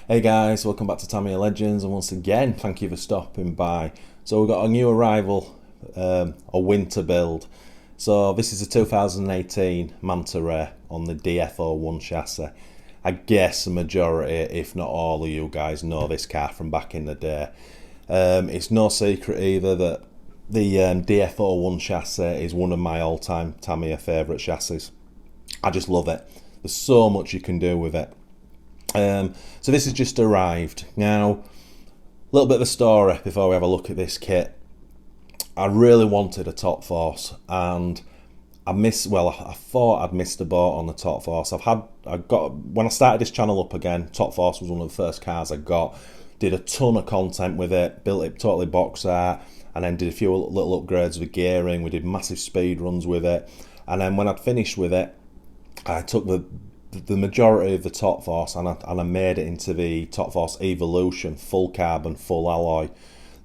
Hey guys, welcome back to Tamiya Legends, and once again, thank you for stopping by. So we've got a new arrival, a winter build. So this is a 2018 Manta Ray on the DF01 chassis. I guess the majority, if not all of you guys, know this car from back in the day. It's no secret either that the DF01 chassis is one of my all-time Tamiya favourite chassis. I just love it. There's so much you can do with it. So this has just arrived. Now, a little bit of a story before we have a look at this kit. I really wanted a top force, and I thought I'd missed the boat on the top force. When I started this channel up again, top force was one of the first cars I got. Did a ton of content with it, built it totally box art, and then did a few little upgrades with gearing. We did massive speed runs with it, and then when I'd finished with it, I took the majority of the top force and I made it into the top force Evolution, full carbon, full alloy.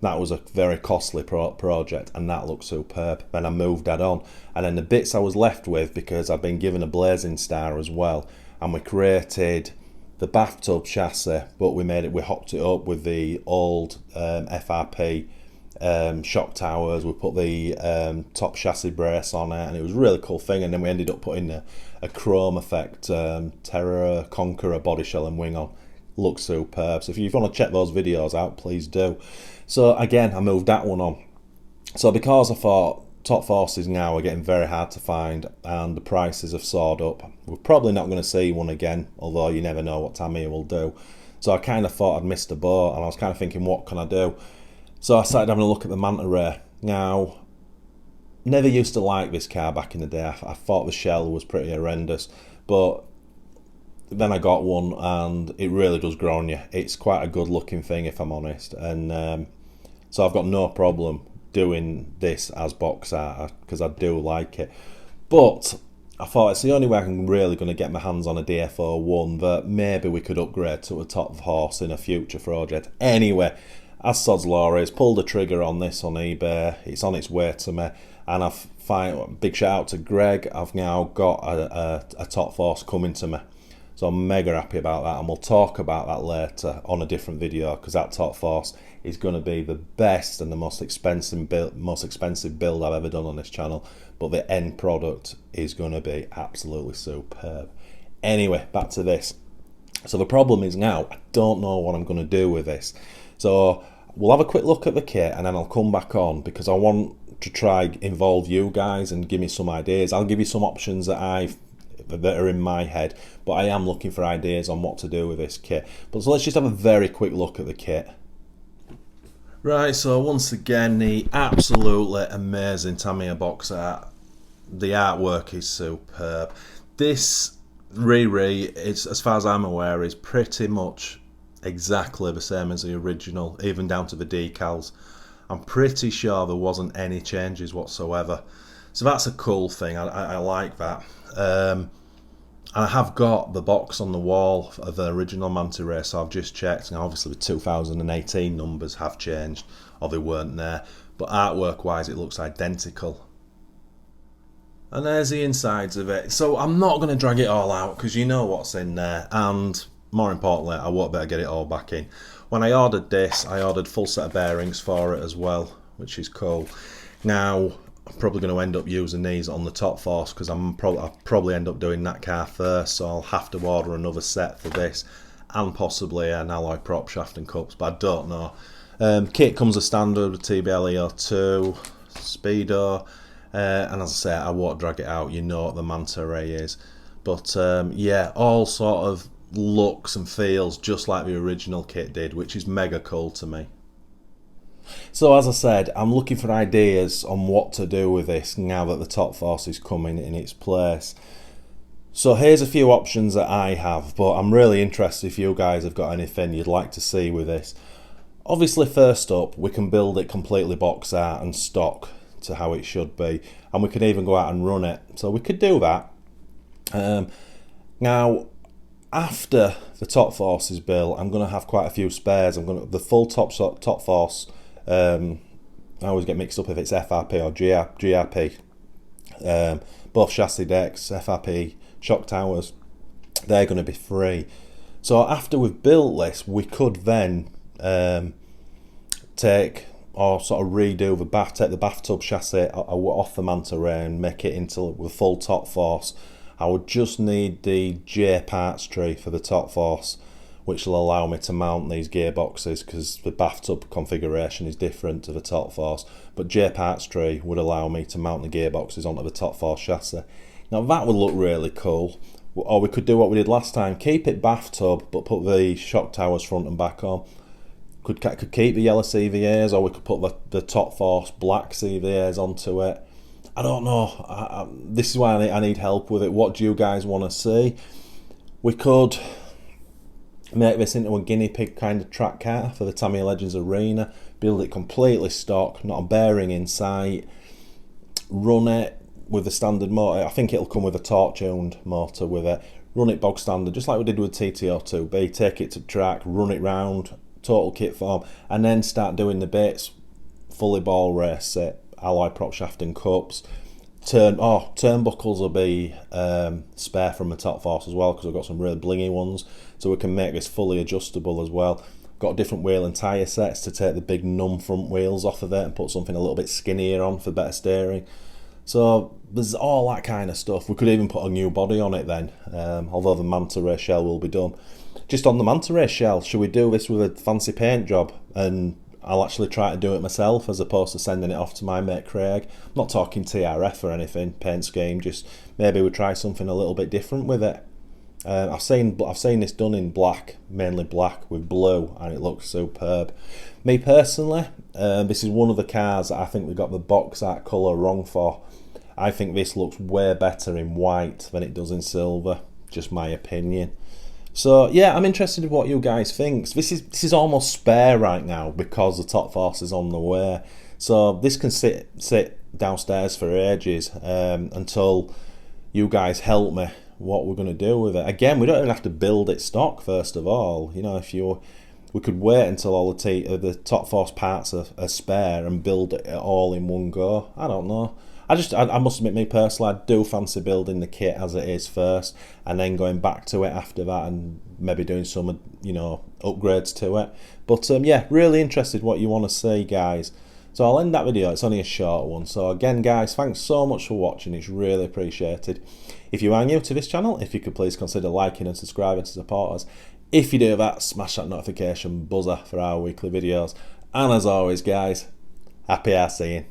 That was a very costly project, and that looked superb. Then I moved that on, and then the bits I was left with, because I'd been given a Blazing Star as well, and we created the bathtub chassis, but we hopped it up with the old FRP shock towers. We put the top chassis brace on it, and it was a really cool thing. And then we ended up putting a chrome effect Terror Conqueror body shell and wing on. Looks superb. So if you want to check those videos out, please do. So again, I moved that one on. So because I thought top forces now are getting very hard to find and the prices have soared up, we're probably not going to see one again, although you never know what Tamiya will do. So I kind of thought I'd missed the boat, and I was kind of thinking, what can I do? So I started having a look at the Manta Ray. Now, never used to like this car back in the day. I thought the shell was pretty horrendous, but then I got one and it really does grow on you. It's quite a good looking thing, if I'm honest, and so I've got no problem doing this as box art because I do like it. But I thought it's the only way I'm really going to get my hands on a DF01 that maybe we could upgrade to a top horse in a future project. Anyway, as sod's law is, pulled the trigger on this on eBay. It's on its way to me, and big shout out to Greg. I've now got a top force coming to me, so I'm mega happy about that, and we'll talk about that later on a different video, because that top force is going to be the best and the most expensive build I've ever done on this channel. But the end product is going to be absolutely superb. Anyway, back to this. So the problem is now I don't know what I'm going to do with this. So we'll have a quick look at the kit, and then I'll come back on because I want to try involve you guys and give me some ideas. I'll give you some options that are in my head, but I am looking for ideas on what to do with this kit. But so let's just have a very quick look at the kit. Right, so once again, the absolutely amazing Tamiya box art. The artwork is superb. This Riri, as far as I'm aware, is pretty much exactly the same as the original, even down to the decals. I'm pretty sure there wasn't any changes whatsoever, so that's a cool thing. I like that. And I have got the box on the wall of the original Manta Ray, so I've just checked, and obviously the 2018 numbers have changed, or they weren't there, but artwork wise it looks identical. And there's the insides of it. So I'm not going to drag it all out because you know what's in there, and more importantly, I won't better get it all back in. When I ordered this, I ordered full set of bearings for it as well, which is cool. Now, I'm probably going to end up using these on the top force because I'll probably end up doing that car first, so I'll have to order another set for this, and possibly an alloy prop shaft and cups, but I don't know. Kit comes as standard with TBL EO2, Speedo, and as I say, I won't drag it out, you know what the Manta Ray is. But yeah, all sort of looks and feels just like the original kit did, which is mega cool to me. So as I said, I'm looking for ideas on what to do with this now that the top force is coming in its place. So here's a few options that I have, but I'm really interested if you guys have got anything you'd like to see with this. Obviously, first up, we can build it completely box art and stock to how it should be, and we can even go out and run it, so we could do that. Now, after the top force is built, I'm going to have quite a few spares. The full top force. I always get mixed up if it's FRP or GRP. Both chassis decks, FRP, shock towers, they're going to be free. So after we've built this, we could then take or sort of redo take the bathtub chassis off the Manta Ray and make it into the full top force. I would just need the J parts tree for the top force, which will allow me to mount these gearboxes, because the bathtub configuration is different to the top force. But J parts tree would allow me to mount the gearboxes onto the top force chassis. Now that would look really cool. Or we could do what we did last time, keep it bathtub but put the shock towers front and back on. Could keep the yellow CVAs, or we could put the top force black CVAs onto it. I don't know. This is why I need help with it. What do you guys want to see? We could make this into a guinea pig kind of track car for the Tamiya Legends Arena. Build it completely stock, not a bearing in sight. Run it with the standard motor. I think it'll come with a torque-tuned motor with it. Run it bog standard, just like we did with TTO2B. Take it to track, run it round, total kit form, and then start doing the bits. Fully ball race it, alloy prop shaft and cups. Turnbuckles will be spare from the top force as well, because I've got some really blingy ones, so we can make this fully adjustable as well. Got different wheel and tyre sets to take the big numb front wheels off of it and put something a little bit skinnier on for better steering. So there's all that kind of stuff. We could even put a new body on it then, although the Manta Ray shell will be done. Just on the Manta Ray shell, should we do this with a fancy paint job? And I'll actually try to do it myself as opposed to sending it off to my mate Craig. I'm not talking TRF or anything, paint scheme, just maybe we try something a little bit different with it. I've seen this done in black, mainly black with blue, and it looks superb. Me personally, this is one of the cars that I think we got the box art colour wrong for. I think this looks way better in white than it does in silver, just my opinion. So yeah, I'm interested in what you guys think. This is almost spare right now because the top force is on the way. So this can sit downstairs for ages until you guys help me what we're going to do with it. Again, we don't even have to build it stock first of all. You know, we could wait until all the top force parts are spare and build it all in one go. I don't know. I must admit, me personally, I do fancy building the kit as it is first, and then going back to it after that, and maybe doing some, you know, upgrades to it. But yeah, really interested what you want to see, guys. So I'll end that video. It's only a short one. So again, guys, thanks so much for watching. It's really appreciated. If you are new to this channel, if you could please consider liking and subscribing to support us. If you do that, smash that notification buzzer for our weekly videos. And as always, guys, happy arseeing.